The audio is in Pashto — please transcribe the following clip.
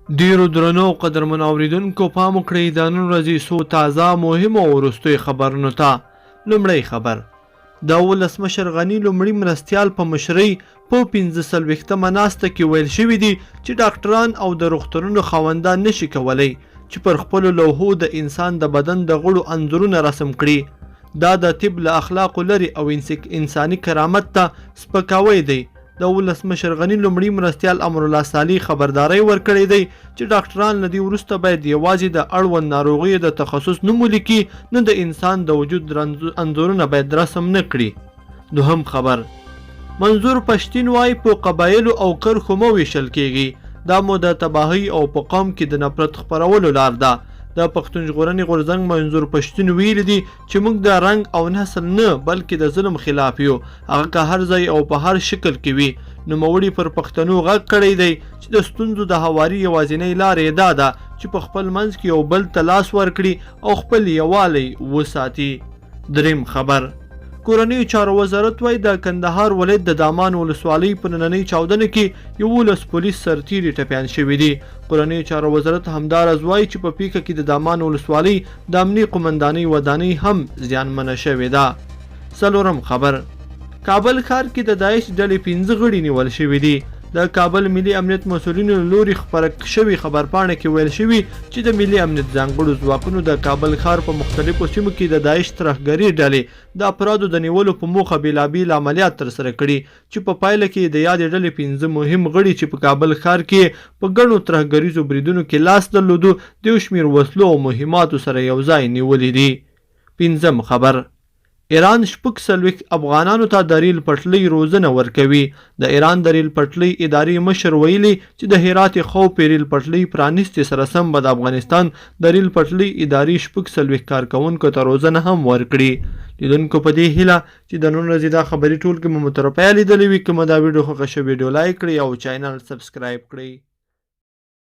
ډیرو درنو قدرمنو اوریدونکو پام وکړئ د نن ورځې څو تازه مهمو او وروستیو خبرونو ته. لومړی خبر: د ولسمشر غني لومړي مرستیال په مشرۍ په 45مه ناسته کې ویل شوي دي چې ډاکټران او د روغتونونو خاوندان نشي کولی چې پر خپلو لوحو د انسان د بدن د غړو انځورونه رسم کړي. دا د طب له اخلاقو لري او انساني کرامت ته سپکاوی دی. د ولسمشر غني لومړي مرستیال امرالله صالح خبرداری ورکړی دی چې ډاکټران له دې وروسته باید یوازې د اړوند ناروغیو د تخصص نوم ولیکي، نه د انسان د وجود انځورونه باید رسم نه کړي. دوهم خبر: منظور پښتون وایي په قبایلو او کرښو مه ویشل کیږي، دا مو د تباهۍ او په قوم کې د نفرت خپرولو لار ده. د پښتون ژغورنې غورځنګ منظور پښتون ویلي دي چې موږ د رنګ او نسل نه بلکې د ظلم خلاف یو، هغه که هر ځای او په هر شکل کې وي. نوموړي پر پښتنو غږ کړی دی چې د ستونزو د هواري یوازینۍ لارې دا ده چې په خپل منځ کې یو بل ته لاس ورکړي او خپل یووالی وساتي. دریم خبر: کورنیو چارو وزارت وایي د کندهار ولایت د دامان ولسوالۍ په نننۍ چاودنه کې 11 پولیس سرتیري ټپیان شوي دي. کورنیو چارو وزارت همداراز وایي چې په پیښه کې د دامان ولسوالۍ د امنیې قمندانۍ ودانۍ هم زیانمنه شوې ده. څلورم خبر: کابل ښار کې د داعش ډلې 5 غړي نیول شوي دي. د کابل ملي امنیت مسؤلینو لوري خپره شوي خبرپاڼه کې ویل شوي چې د ملي امنیت ځانګړو ځواکونو د کابل ښار په مختلفو سیمو کې د داعش ترهګري ډلې د افرادو د نیولو په موخه بېلابېل عملیات ترسره کړي چې په پایله کې د یادې ډلې 5 مهم غړي چې په کابل ښار کې په ګڼو ترهګریزو بریدونو کې لاس درلودو د یو شمېر وسلو او مهماتو سره یو ځای نیولي دي. پنځم خبر: ایران 46 افغانانو ته د ریل پټلۍ روزنه ورکوي. د ایران د ریل پټلۍ اداري مشر ویلي چې د هرات خوف ریل پټلۍ پرانیستې سره سم به د افغانستان د ریل پټلۍ اداري 46 کارکوونکو ته روزنه هم ورکړي. لیدونکو په دې هیله چې د نن ورځې دا خبري ټولګه مو مترپیا لیدلې وي. که مو دا ویډیو خوښه شوې ویډیو لایک کړئ او چینل سبسکرایب کړئ.